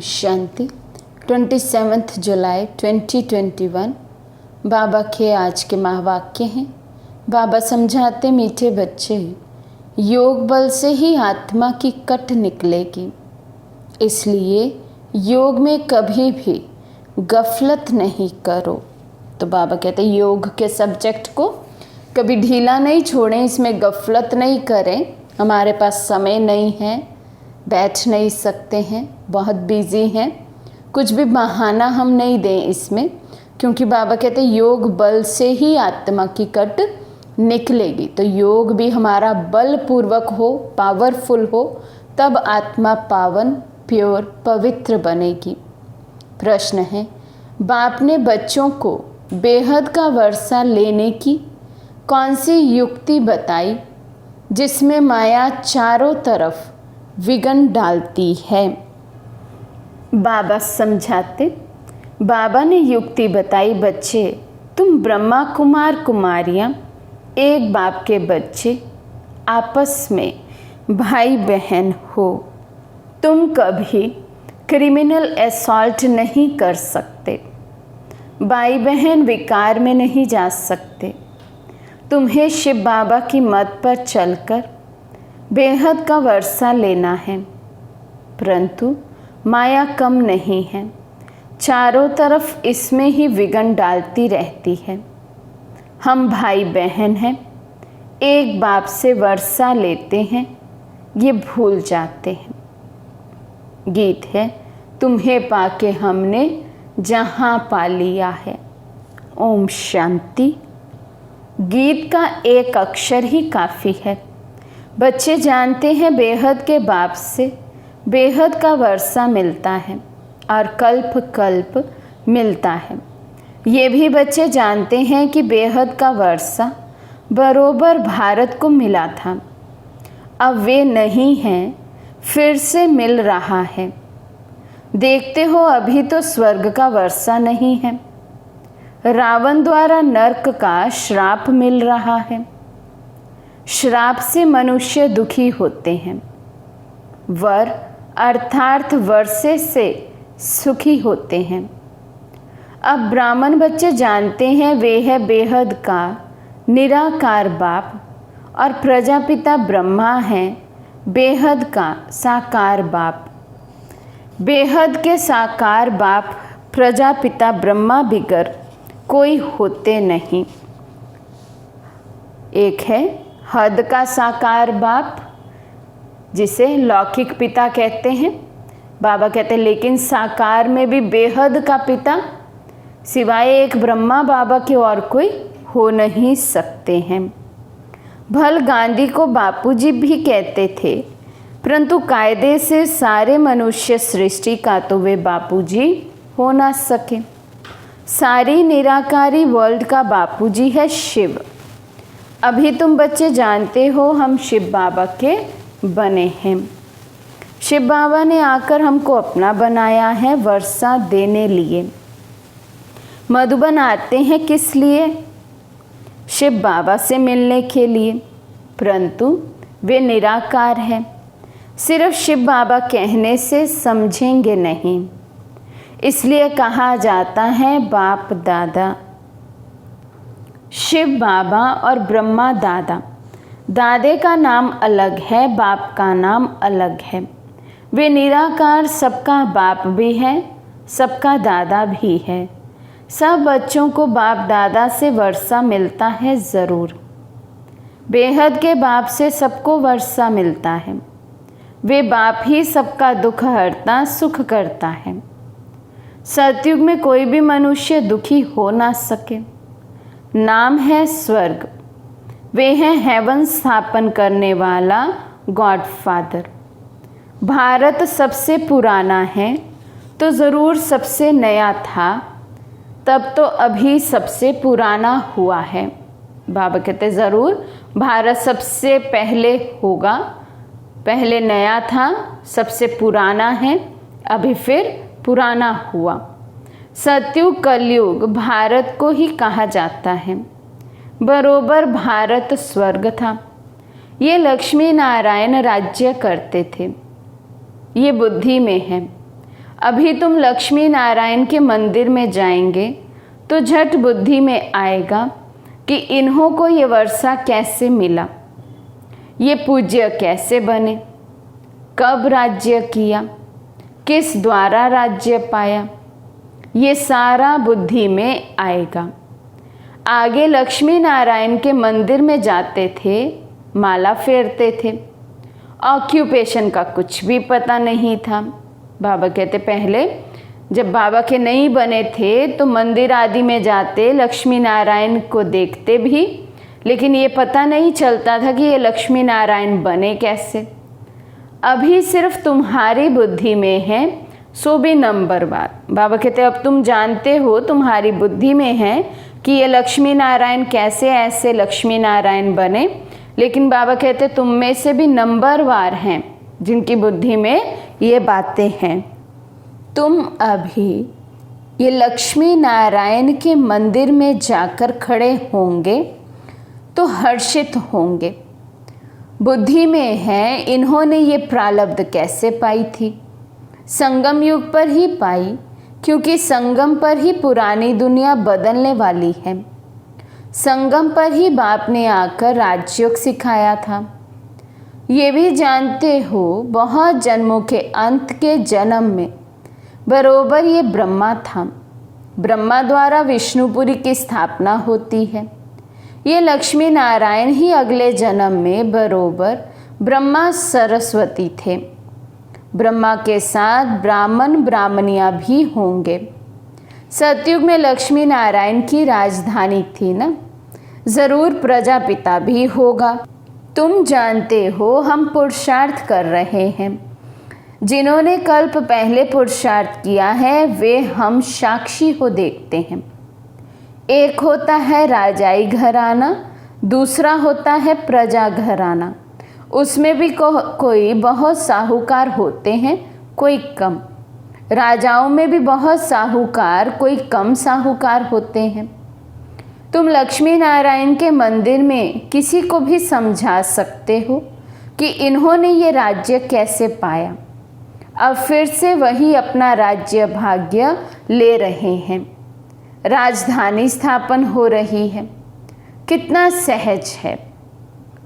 शांति। 27 जुलाई 2021 बाबा के आज के महावाक्य हैं। बाबा समझाते, मीठे बच्चे, योग बल से ही आत्मा की कट निकलेगी, इसलिए योग में कभी भी गफलत नहीं करो। तो बाबा कहते हैं योग के सब्जेक्ट को कभी ढीला नहीं छोड़ें, इसमें गफलत नहीं करें। हमारे पास समय नहीं है, बैठ नहीं सकते हैं, बहुत बिजी हैं, कुछ भी बहाना हम नहीं दें इसमें, क्योंकि बाबा कहते हैं योग बल से ही आत्मा की कट निकलेगी। तो योग भी हमारा बलपूर्वक हो, पावरफुल हो, तब आत्मा पावन, प्योर, पवित्र बनेगी। प्रश्न है, बाप ने बच्चों को बेहद का वर्षा लेने की कौन सी युक्ति बताई जिसमें माया चारों तरफ विघ्न डालती है? बाबा समझाते, बाबा ने युक्ति बताई, बच्चे तुम ब्रह्मा कुमार कुमारियाँ, एक बाप के बच्चे, आपस में भाई बहन हो। तुम कभी क्रिमिनल असॉल्ट नहीं कर सकते, भाई बहन विकार में नहीं जा सकते। तुम्हें शिव बाबा की मत पर चलकर बेहद का वर्षा लेना है, परंतु माया कम नहीं है, चारों तरफ इसमें ही विघ्न डालती रहती है। हम भाई बहन हैं, एक बाप से वर्षा लेते हैं, ये भूल जाते हैं। गीत है, तुम्हें पाके हमने जहाँ पा लिया है। ओम शांति। गीत का एक अक्षर ही काफ़ी है। बच्चे जानते हैं बेहद के बाप से बेहद का वर्षा मिलता है और कल्प कल्प मिलता है। ये भी बच्चे जानते हैं कि बेहद का वर्षा बरोबर भारत को मिला था, अब वे नहीं हैं, फिर से मिल रहा है। देखते हो अभी तो स्वर्ग का वर्षा नहीं है, रावण द्वारा नरक का श्राप मिल रहा है। श्राप से मनुष्य दुखी होते हैं, वर अर्थात वर्षे से सुखी होते हैं। अब ब्राह्मण बच्चे जानते हैं वे है बेहद का निराकार बाप और प्रजापिता ब्रह्मा हैं बेहद का साकार बाप। बेहद के साकार बाप प्रजापिता ब्रह्मा बिगर कोई होते नहीं। एक है हद का साकार बाप, जिसे लौकिक पिता कहते हैं। बाबा कहते हैं लेकिन साकार में भी बेहद का पिता सिवाय एक ब्रह्मा बाबा के और कोई हो नहीं सकते हैं। भल गांधी को बापूजी भी कहते थे, परंतु कायदे से सारे मनुष्य सृष्टि का तो वे बापूजी हो ना सके। सारी निराकारी वर्ल्ड का बापूजी है शिव। अभी तुम बच्चे जानते हो हम शिव बाबा के बने हैं। शिव बाबा ने आकर हमको अपना बनाया है वर्षा देने लिए। मधुबन आते हैं किस लिए? शिव बाबा से मिलने के लिए, परंतु वे निराकार हैं। सिर्फ शिव बाबा कहने से समझेंगे नहीं, इसलिए कहा जाता है बाप दादा। शिव बाबा और ब्रह्मा दादा, दादे का नाम अलग है, बाप का नाम अलग है। वे निराकार सबका बाप भी है, सबका दादा भी है। सब बच्चों को बाप दादा से वर्षा मिलता है ज़रूर। बेहद के बाप से सबको वर्षा मिलता है। वे बाप ही सबका दुख हरता, सुख करता है। सतयुग में कोई भी मनुष्य दुखी हो ना सके। नाम है स्वर्ग। वे हैं हेवन स्थापन करने वाला गॉड फादर। भारत सबसे पुराना है तो ज़रूर सबसे नया था, तब तो अभी सबसे पुराना हुआ है। बाबा कहते ज़रूर भारत सबसे पहले होगा, पहले नया था, सबसे पुराना है, अभी फिर पुराना हुआ। सतयुग कलयुग भारत को ही कहा जाता है। बरोबर भारत स्वर्ग था। ये लक्ष्मी नारायण राज्य करते थे, ये बुद्धि में है। अभी तुम लक्ष्मी नारायण के मंदिर में जाएंगे तो झट बुद्धि में आएगा कि इन्हों को ये वर्षा कैसे मिला, ये पूज्य कैसे बने, कब राज्य किया, किस द्वारा राज्य पाया, ये सारा बुद्धि में आएगा। आगे लक्ष्मी नारायण के मंदिर में जाते थे, माला फेरते थे, ऑक्यूपेशन का कुछ भी पता नहीं था। बाबा कहते पहले जब बाबा के नहीं बने थे तो मंदिर आदि में जाते, लक्ष्मी नारायण को देखते भी, लेकिन ये पता नहीं चलता था कि ये लक्ष्मी नारायण बने कैसे। अभी सिर्फ तुम्हारी बुद्धि में है, सो भी नंबरवार। बाबा कहते अब तुम जानते हो, तुम्हारी बुद्धि में है कि ये लक्ष्मी नारायण कैसे ऐसे लक्ष्मी नारायण बने, लेकिन बाबा कहते तुम में से भी नंबरवार हैं जिनकी बुद्धि में ये बातें हैं। तुम अभी ये लक्ष्मी नारायण के मंदिर में जाकर खड़े होंगे तो हर्षित होंगे। बुद्धि में है इन्होंने ये प्रारब्ध कैसे पाई थी, संगम युग पर ही पाई, क्योंकि संगम पर ही पुरानी दुनिया बदलने वाली है। संगम पर ही बाप ने आकर राजयोग सिखाया था। ये भी जानते हो बहुत जन्मों के अंत के जन्म में बरोबर ये ब्रह्मा था। ब्रह्मा द्वारा विष्णुपुरी की स्थापना होती है। ये लक्ष्मी नारायण ही अगले जन्म में बरोबर ब्रह्मा सरस्वती थे। ब्रह्मा के साथ ब्राह्मण ब्राह्मणियाँ भी होंगे। सतयुग में लक्ष्मी नारायण की राजधानी थी ना, ज़रूर प्रजापिता भी होगा। तुम जानते हो हम पुरुषार्थ कर रहे हैं। जिन्होंने कल्प पहले पुरुषार्थ किया है वे हम साक्षी हो देखते हैं। एक होता है राजाई घराना, दूसरा होता है प्रजा घराना। उसमें भी कोई बहुत साहूकार होते हैं, कोई कम। राजाओं में भी बहुत साहूकार, कोई कम साहूकार होते हैं। तुम लक्ष्मी नारायण के मंदिर में किसी को भी समझा सकते हो कि इन्होंने ये राज्य कैसे पाया। अब फिर से वही अपना राज्य भाग्य ले रहे हैं, राजधानी स्थापन हो रही है। कितना सहज है।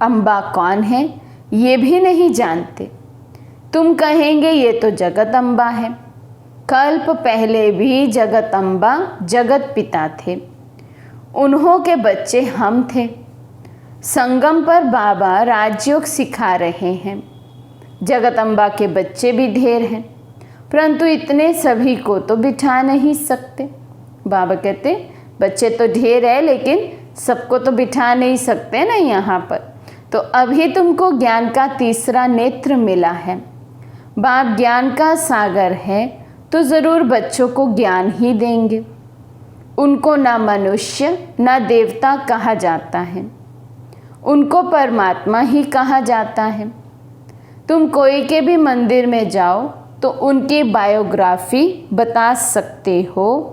अम्बा कौन है ये भी नहीं जानते। तुम कहेंगे ये तो जगत अम्बा है। कल्प पहले भी जगत अम्बा जगत पिता थे, उन्हों के बच्चे हम थे। संगम पर बाबा राजयोग सिखा रहे हैं। जगत अम्बा के बच्चे भी ढेर हैं, परंतु इतने सभी को तो बिठा नहीं सकते। बाबा कहते बच्चे तो ढेर है लेकिन सबको तो बिठा नहीं सकते ना यहाँ पर। तो अभी तुमको ज्ञान का तीसरा नेत्र मिला है। बाप ज्ञान का सागर है तो ज़रूर बच्चों को ज्ञान ही देंगे। उनको ना मनुष्य ना देवता कहा जाता है, उनको परमात्मा ही कहा जाता है। तुम कोई के भी मंदिर में जाओ तो उनकी बायोग्राफी बता सकते हो।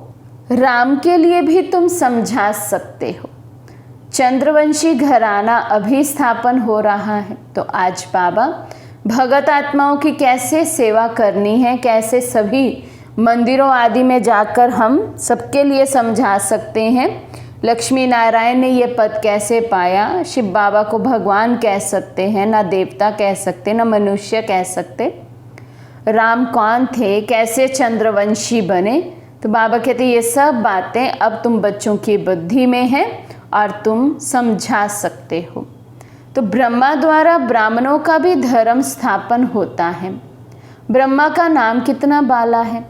राम के लिए भी तुम समझा सकते हो। चंद्रवंशी घराना अभी स्थापन हो रहा है, तो आज बाबा भगत आत्माओं की कैसे सेवा करनी है, कैसे सभी मंदिरों आदि में जाकर हम सबके लिए समझा सकते हैं। लक्ष्मी नारायण ने ये पद कैसे पाया, शिव बाबा को भगवान कह सकते हैं, ना देवता कह सकते, ना मनुष्य कह सकते। राम कौन थे, कैसे चंद्रवंशी बने, तो बाबा कहते ये सब बातें अब तुम बच्चों की बुद्धि में हैं और तुम समझा सकते हो। तो ब्रह्मा द्वारा ब्राह्मणों का भी धर्म स्थापन होता है। ब्रह्मा का नाम कितना बाला है।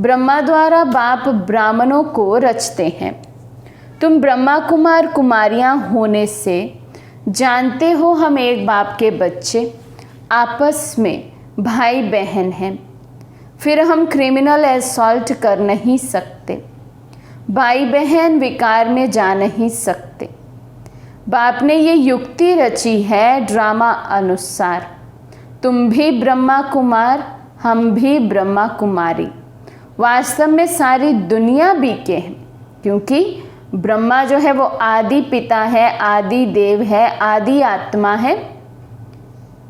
ब्रह्मा द्वारा बाप ब्राह्मणों को रचते हैं। तुम ब्रह्मा कुमार कुमारियाँ होने से जानते हो हम एक बाप के बच्चे, आपस में भाई बहन हैं। फिर हम क्रिमिनल असॉल्ट कर नहीं सकते, भाई बहन विकार में जा नहीं सकते। बाप ने ये युक्ति रची है ड्रामा अनुसार। तुम भी ब्रह्मा कुमार, हम भी ब्रह्मा कुमारी। वास्तव में सारी दुनिया बीके हैं, क्योंकि ब्रह्मा जो है वो आदि पिता है, आदि देव है, आदि आत्मा है।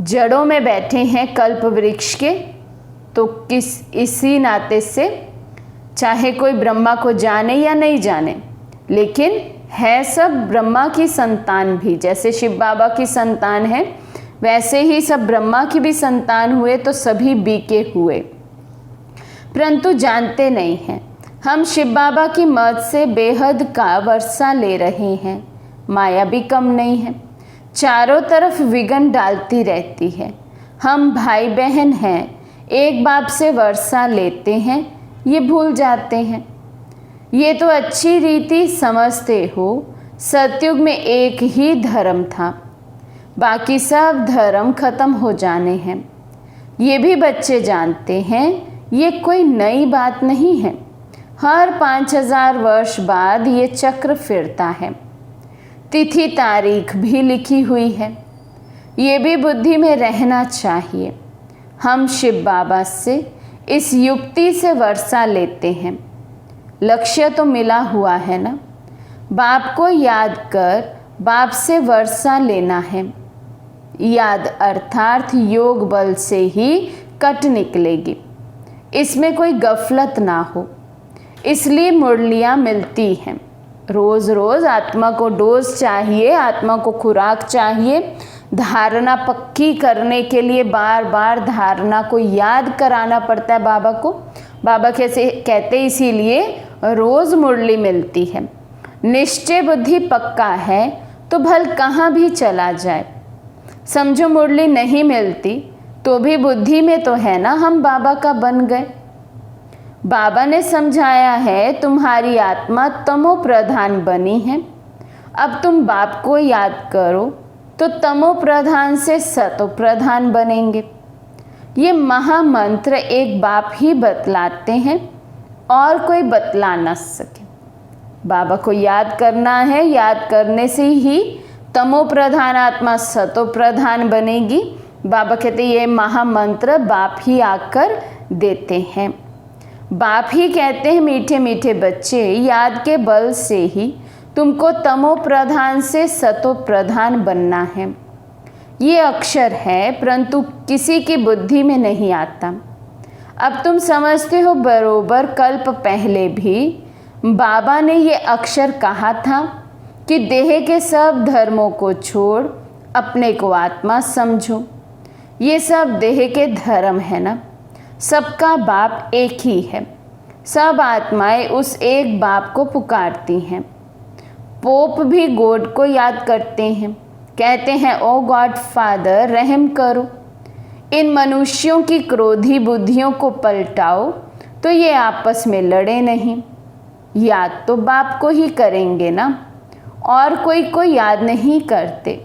जड़ों में बैठे हैं कल्प वृक्ष के, तो इसी नाते से चाहे कोई ब्रह्मा को जाने या नहीं जाने, लेकिन है सब ब्रह्मा की संतान भी। जैसे शिव बाबा की संतान है, वैसे ही सब ब्रह्मा की भी संतान हुए, तो सभी बीके हुए, परंतु जानते नहीं हैं। हम शिव बाबा की मद से बेहद का वर्षा ले रहे हैं। माया भी कम नहीं है, चारों तरफ विघ्न डालती रहती है। हम भाई बहन हैं, एक बाप से वर्षा लेते हैं, ये भूल जाते हैं। ये तो अच्छी रीति समझते हो, सतयुग में एक ही धर्म था, बाकी सब धर्म खत्म हो जाने हैं। ये भी बच्चे जानते हैं, ये कोई नई बात नहीं है। हर 5000 वर्ष बाद ये चक्र फिरता है। तिथि तारीख भी लिखी हुई है, ये भी बुद्धि में रहना चाहिए। हम शिव बाबा से इस युक्ति से वर्षा लेते हैं। लक्ष्य तो मिला हुआ है ना, बाप को याद कर बाप से वर्षा लेना है। याद अर्थात योग बल से ही कट निकलेगी, इसमें कोई गफलत ना हो। इसलिए मुरलियाँ मिलती हैं। रोज़ रोज़ आत्मा को डोज चाहिए, आत्मा को खुराक चाहिए। धारणा पक्की करने के लिए बार बार धारणा को याद कराना पड़ता है बाबा को। बाबा कैसे कहते इसीलिए रोज़ मुरली मिलती है। निश्चय बुद्धि पक्का है तो भल कहाँ भी चला जाए। समझो मुरली नहीं मिलती तो भी बुद्धि में तो है ना हम बाबा का बन गए। बाबा ने समझाया है तुम्हारी आत्मा तमो प्रधान बनी है। अब तुम बाप को याद करो तो तमो प्रधान से सतो प्रधान बनेंगे। ये महामंत्र एक बाप ही बतलाते हैं और कोई बतला न सके। बाबा को याद करना है, याद करने से ही तमो प्रधान आत्मा सतो प्रधान बनेगी। बाबा कहते ये महामंत्र बाप ही आकर देते हैं। बाप ही कहते हैं मीठे मीठे बच्चे, याद के बल से ही तुमको तमो प्रधान से सतो प्रधान बनना है। ये अक्षर है परंतु किसी की बुद्धि में नहीं आता। अब तुम समझते हो बरोबर कल्प पहले भी बाबा ने ये अक्षर कहा था कि देह के सब धर्मों को छोड़ अपने को आत्मा समझो। ये सब देह के धर्म है ना, सबका बाप एक ही है। सब आत्माएं उस एक बाप को पुकारती हैं। पोप भी गॉड को याद करते हैं, कहते हैं ओ गॉड फादर रहम करो, इन मनुष्यों की क्रोधी बुद्धियों को पलटाओ तो ये आपस में लड़े नहीं। याद तो बाप को ही करेंगे ना, और कोई को याद नहीं करते।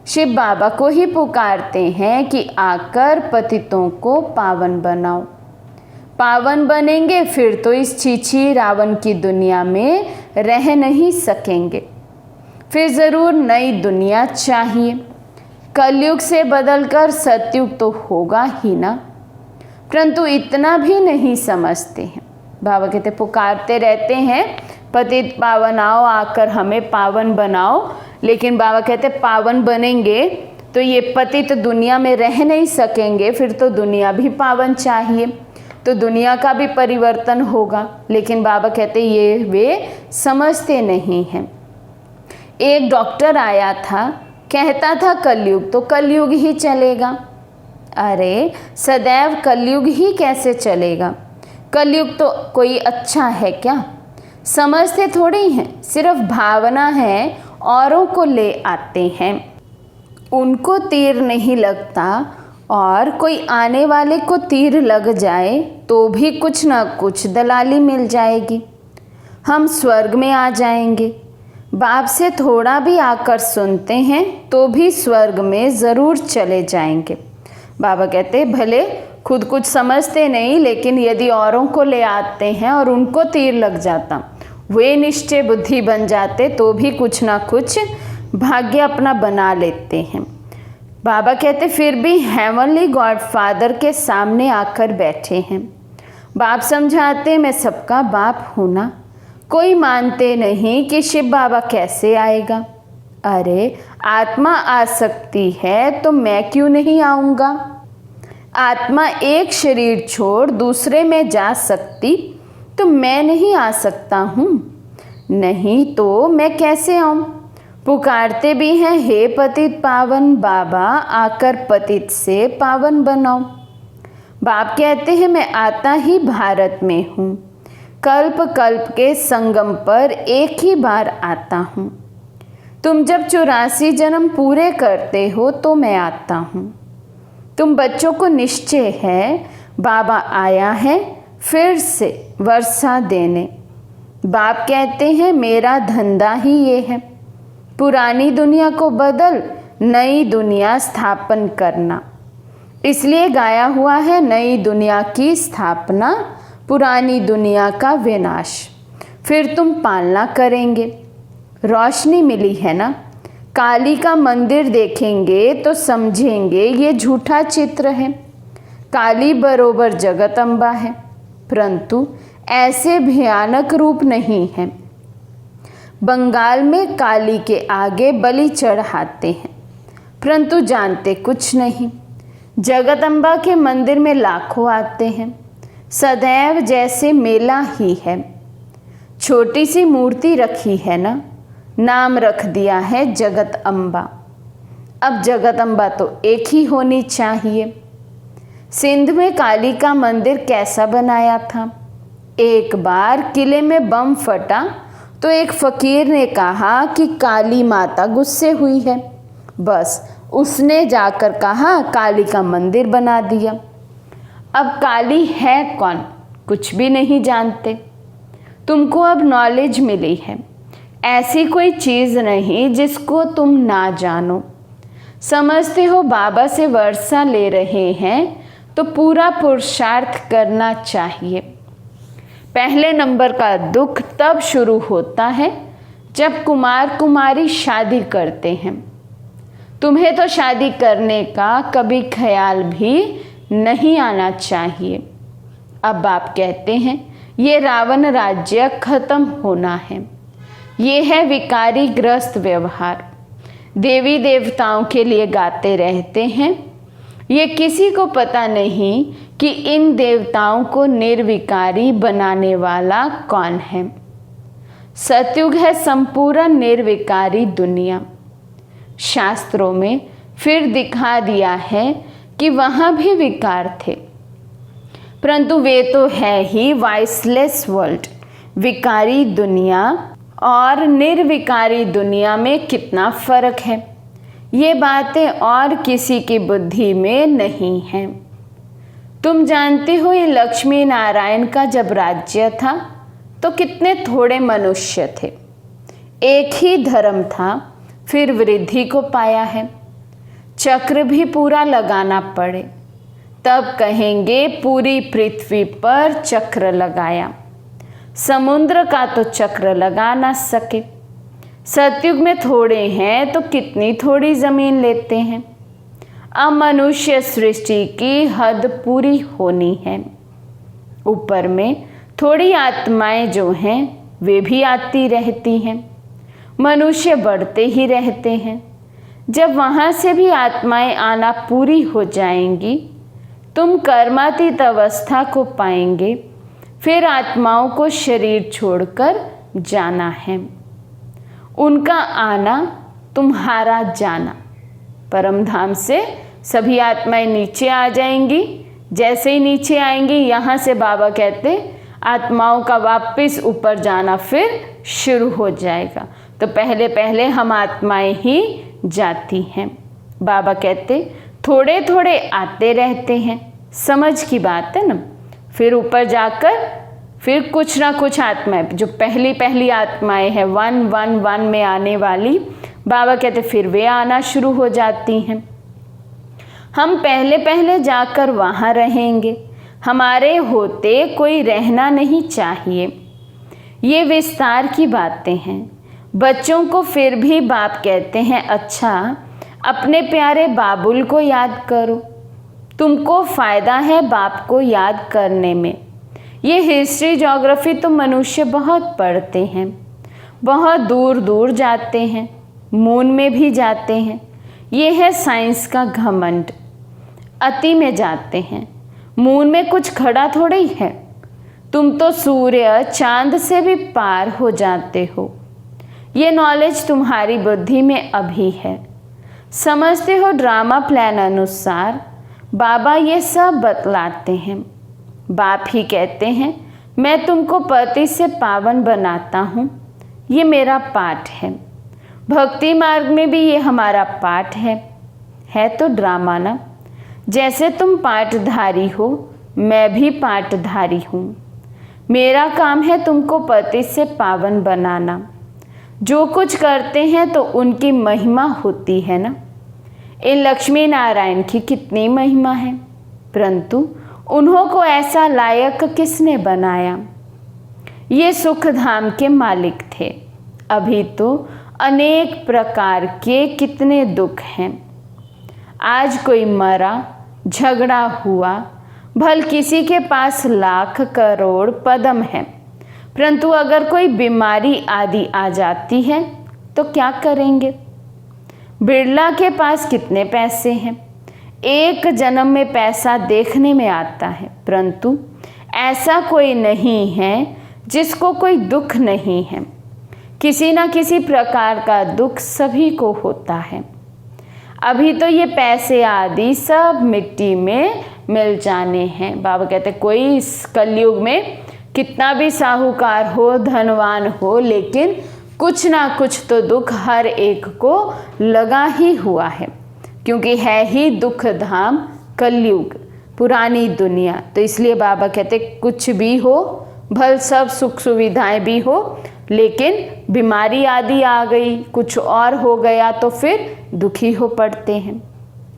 शिव बाबा को ही पुकारते हैं कि आकर पतितों को पावन बनाओ। पावन बनेंगे फिर तो इस छीछी रावण की दुनिया में रह नहीं सकेंगे। फिर ज़रूर नई दुनिया चाहिए। कलयुग से बदलकर सतयुग तो होगा ही ना, परंतु इतना भी नहीं समझते हैं। बाबा कहते पुकारते रहते हैं पतित पावन आओ, आकर हमें पावन बनाओ। लेकिन बाबा कहते पावन बनेंगे तो ये पतित दुनिया में रह नहीं सकेंगे, फिर तो दुनिया भी पावन चाहिए, तो दुनिया का भी परिवर्तन होगा। लेकिन बाबा कहते ये वे समझते नहीं हैं। एक डॉक्टर आया था, कहता था कलयुग तो कलयुग ही चलेगा। अरे सदैव कलयुग ही कैसे चलेगा? कलयुग तो कोई अच्छा है क्या? समझते थोड़ी हैं, सिर्फ भावना है, औरों को ले आते हैं। उनको तीर नहीं लगता और कोई आने वाले को तीर लग जाए तो भी कुछ ना कुछ दलाली मिल जाएगी। हम स्वर्ग में आ जाएंगे। बाप से थोड़ा भी आकर सुनते हैं तो भी स्वर्ग में ज़रूर चले जाएंगे। बाबा कहते भले खुद कुछ समझते नहीं, लेकिन यदि औरों को ले आते हैं और उनको तीर लग जाता, वे निश्चय बुद्धि बन जाते तो भी कुछ ना कुछ भाग्य अपना बना लेते हैं। बाबा कहते फिर भी हेवनली गॉड फादर के सामने आकर बैठे हैं। बाप समझाते मैं सबका बाप हूँ ना। कोई मानते नहीं कि शिव बाबा कैसे आएगा। अरे आत्मा आ सकती है तो मैं क्यों नहीं आऊँगा? आत्मा एक शरीर छोड़ दूसरे में जा सकती, तो मैं नहीं आ सकता हूँ? नहीं तो मैं कैसे आऊँ? पुकारते भी हैं, हे पतित पावन बाबा, आकर पतित से पावन बनाओ। बाप कहते हैं, मैं आता ही भारत में हूँ, कल्प कल्प के संगम पर एक ही बार आता हूँ। तुम जब 84 जन्म पूरे करते हो तो मैं आता हूँ। तुम बच्चों को निश्चय है, बाबा आया है फिर से वर्षा देने। बाप कहते हैं, मेरा धंधा ही ये है, पुरानी दुनिया को बदल नई दुनिया स्थापन करना। इसलिए गाया हुआ है, नई दुनिया की स्थापना, पुरानी दुनिया का विनाश। फिर तुम पालना करेंगे। रोशनी मिली है ना? काली का मंदिर देखेंगे तो समझेंगे ये झूठा चित्र है। काली बरोबर जगत अम्बा है, परंतु ऐसे भयानक रूप नहीं है। बंगाल में काली के आगे बलि चढ़ाते हैं, परंतु जानते कुछ नहीं। जगदम्बा के मंदिर में लाखों आते हैं, सदैव जैसे मेला ही है। छोटी सी मूर्ति रखी है ना, नाम रख दिया है जगत अम्बा। अब जगत अम्बा तो एक ही होनी चाहिए। सिंध में काली का मंदिर कैसा बनाया था? एक बार किले में बम फटा तो एक फकीर ने कहा कि काली माता गुस्से हुई है। बस उसने जाकर कहा, काली का मंदिर बना दिया। अब काली है कौन? कुछ भी नहीं जानते। तुमको अब नॉलेज मिली है। ऐसी कोई चीज़ नहीं जिसको तुम ना जानो। समझते हो बाबा से वर्षा ले रहे हैं तो पूरा पुरुषार्थ करना चाहिए। पहले नंबर का दुख तब शुरू होता है जब कुमार कुमारी शादी करते हैं। तुम्हें तो शादी करने का कभी ख्याल भी नहीं आना चाहिए। अब आप कहते हैं, ये रावण राज्य खत्म होना है। ये है विकारी ग्रस्त व्यवहार। देवी देवताओं के लिए गाते रहते हैं। ये किसी को पता नहीं कि इन देवताओं को निर्विकारी बनाने वाला कौन है। सतयुग है संपूर्ण निर्विकारी दुनिया। शास्त्रों में फिर दिखा दिया है कि वहाँ भी विकार थे, परंतु वे तो है ही वाइसलेस वर्ल्ड। विकारी दुनिया और निर्विकारी दुनिया में कितना फर्क है, ये बातें और किसी की बुद्धि में नहीं हैं। तुम जानते हो, ये लक्ष्मी नारायण का जब राज्य था तो कितने थोड़े मनुष्य थे। एक ही धर्म था, फिर वृद्धि को पाया है। चक्र भी पूरा लगाना पड़े तब कहेंगे पूरी पृथ्वी पर चक्र लगाया। समुद्र का तो चक्र लगा ना सके। सतयुग में थोड़े हैं तो कितनी थोड़ी जमीन लेते हैं। अब मनुष्य सृष्टि की हद पूरी होनी है। ऊपर में थोड़ी आत्माएं जो हैं वे भी आती रहती हैं। मनुष्य बढ़ते ही रहते हैं। जब वहाँ से भी आत्माएं आना पूरी हो जाएंगी, तुम कर्मातीत अवस्था को पाएंगे। फिर आत्माओं को शरीर छोड़कर जाना है। उनका आना तुम्हारा जाना। परमधाम से सभी आत्माएं नीचे आ जाएंगी। जैसे ही नीचे आएंगी, यहाँ से बाबा कहते आत्माओं का वापस ऊपर जाना फिर शुरू हो जाएगा। तो पहले पहले हम आत्माएं ही जाती हैं। बाबा कहते थोड़े थोड़े आते रहते हैं। समझ की बात है ना। फिर ऊपर जाकर फिर कुछ ना कुछ आत्माएं, जो पहली पहली आत्माएं हैं 111 में आने वाली, बाबा कहते फिर वे आना शुरू हो जाती हैं। हम पहले पहले जाकर वहाँ रहेंगे। हमारे होते कोई रहना नहीं चाहिए। ये विस्तार की बातें हैं। बच्चों को फिर भी बाप कहते हैं, अच्छा अपने प्यारे बाबुल को याद करो। तुमको फ़ायदा है बाप को याद करने में। ये हिस्ट्री ज्योग्राफी तो मनुष्य बहुत पढ़ते हैं, बहुत दूर दूर जाते हैं, मून में भी जाते हैं। ये है साइंस का घमंड। अति में जाते हैं। मून में कुछ खड़ा थोड़ी है। तुम तो सूर्य चांद से भी पार हो जाते हो। ये नॉलेज तुम्हारी बुद्धि में अभी है। समझते हो ड्रामा प्लान अनुसार बाबा ये सब बतलाते हैं। बाप ही कहते हैं मैं तुमको पति से पावन बनाता हूँ। ये मेरा पाठ है। भक्ति मार्ग में भी ये हमारा पाठ है तो ड्रामा ना। जैसे तुम पाठधारी हो मैं भी पाठधारी हूँ। मेरा काम है तुमको पति से पावन बनाना। जो कुछ करते हैं तो उनकी महिमा होती है ना। इन लक्ष्मी नारायण की कितनी महिमा है, परंतु उन्हों को ऐसा लायक किसने बनाया। ये सुख धाम के मालिक थे। अभी तो अनेक प्रकार के कितने दुख हैं। आज कोई मरा, झगड़ा हुआ, भल किसी के पास लाख करोड़ पदम है, परंतु अगर कोई बीमारी आदि आ जाती है तो क्या करेंगे। बिरला के पास कितने पैसे हैं, एक जन्म में पैसा देखने में आता है, परंतु ऐसा कोई नहीं है जिसको कोई दुख नहीं है। किसी न किसी प्रकार का दुख सभी को होता है। अभी तो ये पैसे आदि सब मिट्टी में मिल जाने हैं। बाबा कहते कोई इस कलयुग में कितना भी साहूकार हो, धनवान हो, लेकिन कुछ ना कुछ तो दुख हर एक को लगा ही हुआ है, क्योंकि है ही दुख धाम कलयुग, पुरानी दुनिया। तो इसलिए बाबा कहते कुछ भी हो, भल सब सुख सुविधाएं भी हो, लेकिन बीमारी आदि आ गई, कुछ और हो गया तो फिर दुखी हो पड़ते हैं।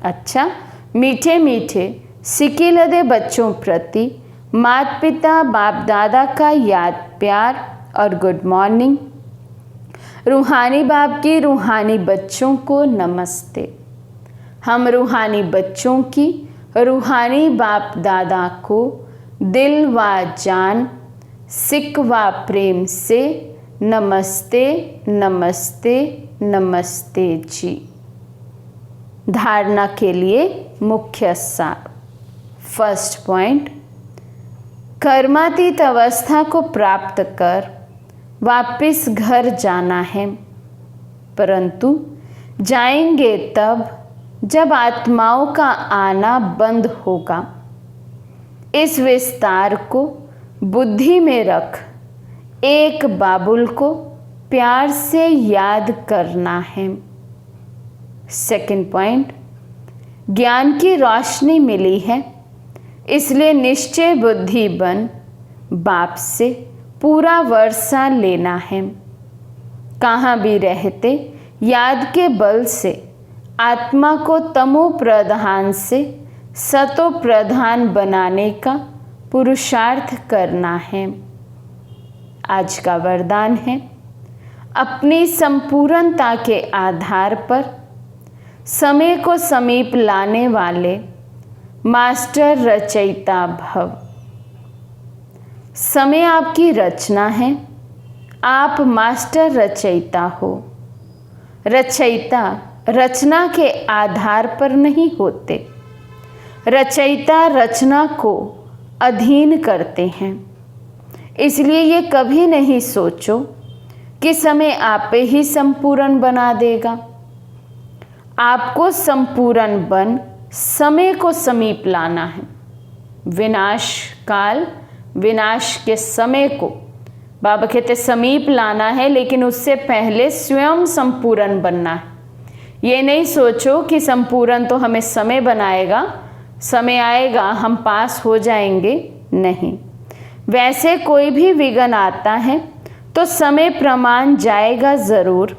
अच्छा, मीठे मीठे सिकिलदे बच्चों प्रति माता पिता बाप दादा का याद प्यार और गुड मॉर्निंग। रूहानी बाप की रूहानी बच्चों को नमस्ते। हम रूहानी बच्चों की रूहानी बाप दादा को दिल व जान, सिक व प्रेम से नमस्ते नमस्ते नमस्ते जी। धारणा के लिए मुख्य सार। फर्स्ट पॉइंट, कर्मातीत अवस्था को प्राप्त कर वापस घर जाना है, परंतु जाएंगे तब जब आत्माओं का आना बंद होगा। इस विस्तार को बुद्धि में रख एक बाबुल को प्यार से याद करना है। सेकंड पॉइंट, ज्ञान की रोशनी मिली है, इसलिए निश्चय बुद्धि बन बाप से पूरा वर्षा लेना है। कहाँ भी रहते याद के बल से आत्मा को तमो प्रधान से सतो प्रधान बनाने का पुरुषार्थ करना है। आज का वरदान है, अपनी संपूर्णता के आधार पर समय को समीप लाने वाले मास्टर रचयिता भव। समय आपकी रचना है, आप मास्टर रचयिता हो। रचयिता रचना के आधार पर नहीं होते, रचयिता रचना को अधीन करते हैं। इसलिए ये कभी नहीं सोचो कि समय आप ही संपूर्ण बना देगा। आपको संपूर्ण बन समय को समीप लाना है। विनाश काल, विनाश के समय को बाबा कहते समीप लाना है, लेकिन उससे पहले स्वयं संपूर्ण बनना है। ये नहीं सोचो कि संपूर्ण तो हमें समय बनाएगा, समय आएगा हम पास हो जाएंगे। नहीं, वैसे कोई भी विघ्न आता है तो समय प्रमाण जाएगा ज़रूर,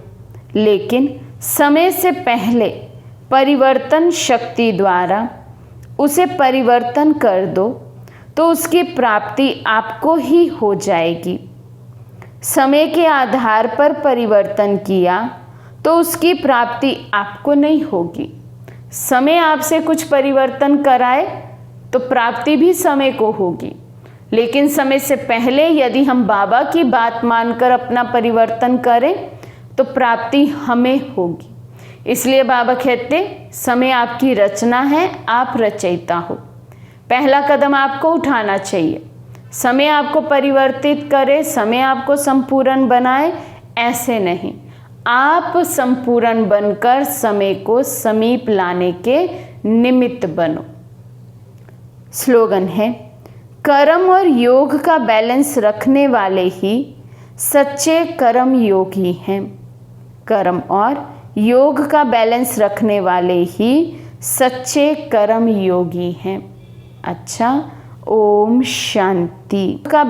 लेकिन समय से पहले परिवर्तन शक्ति द्वारा उसे परिवर्तन कर दो तो उसकी प्राप्ति आपको ही हो जाएगी। समय के आधार पर परिवर्तन किया तो उसकी प्राप्ति आपको नहीं होगी। समय आपसे कुछ परिवर्तन कराए तो प्राप्ति भी समय को होगी, लेकिन समय से पहले यदि हम बाबा की बात मानकर अपना परिवर्तन करें तो प्राप्ति हमें होगी। इसलिए बाबा कहते समय आपकी रचना है, आप रचयिता हो। पहला कदम आपको उठाना चाहिए। समय आपको परिवर्तित करे, समय आपको संपूर्ण बनाए, ऐसे नहीं। आप संपूर्ण बनकर समय को समीप लाने के निमित्त बनो। स्लोगन है, कर्म और योग का बैलेंस रखने वाले ही सच्चे कर्म योगी हैं। कर्म और योग का बैलेंस रखने वाले ही सच्चे कर्म योगी हैं। अच्छा, ओम शांति का